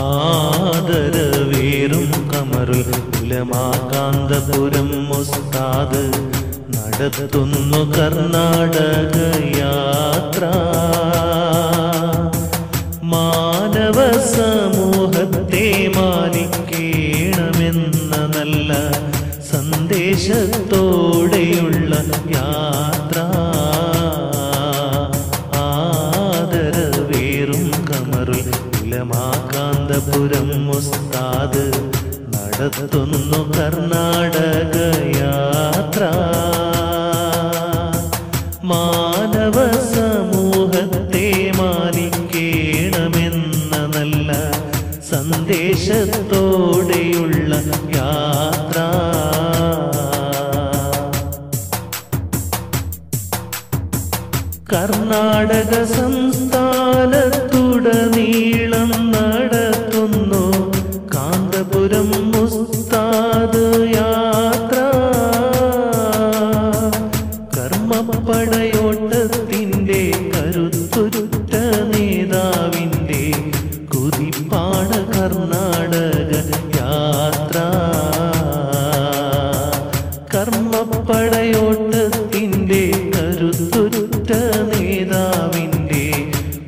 ആദരവേറും കമറുൽ ഉലമ കാന്തപുരം ഉസ്താദ് നടത്തുന്നു കർണാടക യാത്ര. മാനവ സമൂഹത്തെ മാനിക്കേണമെന്ന നല്ല സന്ദേശത്തോടെയുള്ള യാത്ര. ആദരവേറും കമറുൽ ഉലമ കാന്തപുരം ഉസ്താദ് നടത്തുന്നു കർണാടക യാത്ര. മാനവ സമൂഹത്തെ മാനിക്കേണമെന്ന നല്ല സന്ദേശത്തോടെയുള്ള യാത്ര. കർണാടക സംസ്ഥാനത്തുടനീളം നടത്തുന്നു കാന്തപുരം ഉസ്താദ് യാത്ര. കർമ്മപ്പടയോട്ടത്തിൻ്റെ കരുത്തുറ്റ നേതാവിൻ്റെ കുതിപ്പാണ് കർണാടക യാത്ര. കർമ്മപ്പടയോട്ടത്തിൻ്റെ കരുത്തുറ്റ നേതാവിൻ്റെ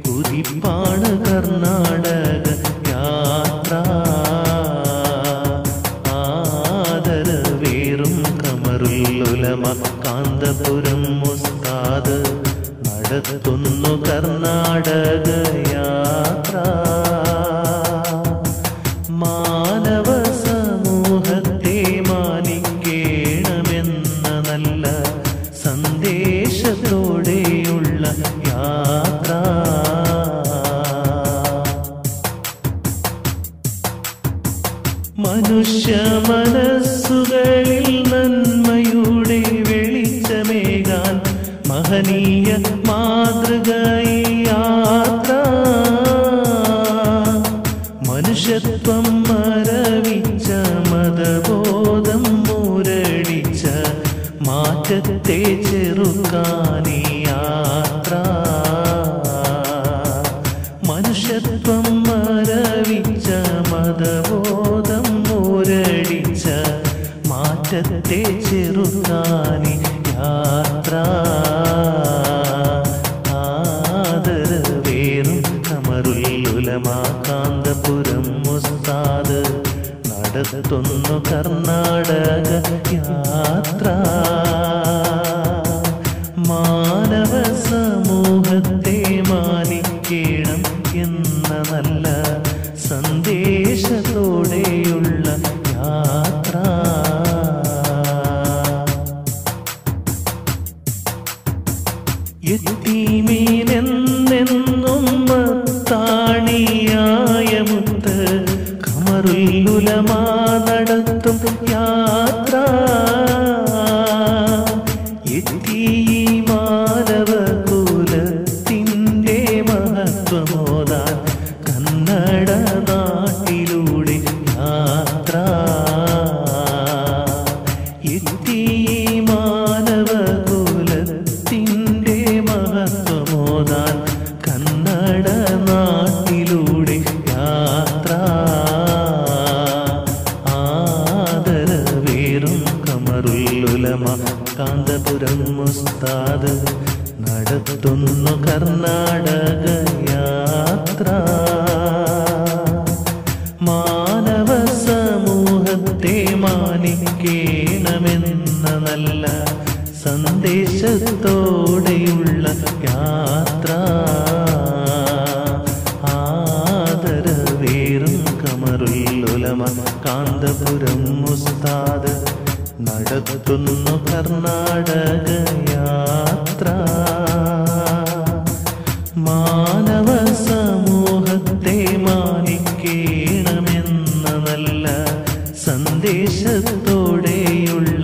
കുതിപ്പാണ് കർണാടക യാത്ര. ആദരവേറും കമറുൽ ഉലമ കാന്തപുരം ഉസ്താദ് നടത്തുന്നു കർണാടക യാത്ര. മാനവ സമൂഹത്തെ മാനിക്കേണമെന്ന നല്ല സന്ദേശത്തോടെയുള്ള യാത്ര. മനുഷ്യ മനസ്സുകളിൽ നന്മയുടെ വെളിച്ചമേകാൻ മഹനീയ മാതൃകയായി യാത്ര. മനുഷ്യത്വം മരവിച്ച മതബോധം മുരടിച്ച മാറ്റത്തെ ചെറുക്കാനീ യാത്ര. മനുഷ്യത്വം മരവിച്ച മതബോധം മുരടിച്ച മാറ്റത്തെ ചെറുക്കാനീ യാത്ര. ആദരവേറും കമറുൽ ഉലമ കാന്തപുരം ഉസ്താദ് നടത്തുന്നു കർണാടക യാത്ര. മാനവ സമൂഹത്തെ മാനിക്കണം എന്ന നല്ല സന്ദേശത്തോടെയുള്ള യാത്ര. യതീമീനെന്നെന്നും മത്താണിയായ മുത്ത് കമറുൽ ഉലമ നടത്തും യാത്ര. മാനവ കുലത്തിൻ്റെ മഹത്വമോദാൻ കന്നഡ നാട്ടിലൂടെ യാത്ര. മാനവ കുലത്തിൻ്റെ മഹത്വമോദാൻ കന്നഡ നാട്ടിലൂടെ യാത്ര. ആദരവേറും കമറുൽ ഉലമ കാന്തപുരം ഉസ്താദ് നടത്തുന്നു കർണാടക യാത്ര. മാനവ സമൂഹത്തെ മാനിക്കേണമെന്ന നല്ല സന്ദേശത്തോടെയുള്ള യാത്ര. ആദരവേറും കമറുൽ ഉലമ കാന്തപുരം ഉസ്താദ് നടത്തുന്നു കർണാടക യാത്ര. മാനവ സമൂഹത്തെ മാനിക്കേണമെന്ന നല്ല സന്ദേശത്തോടെയുള്ള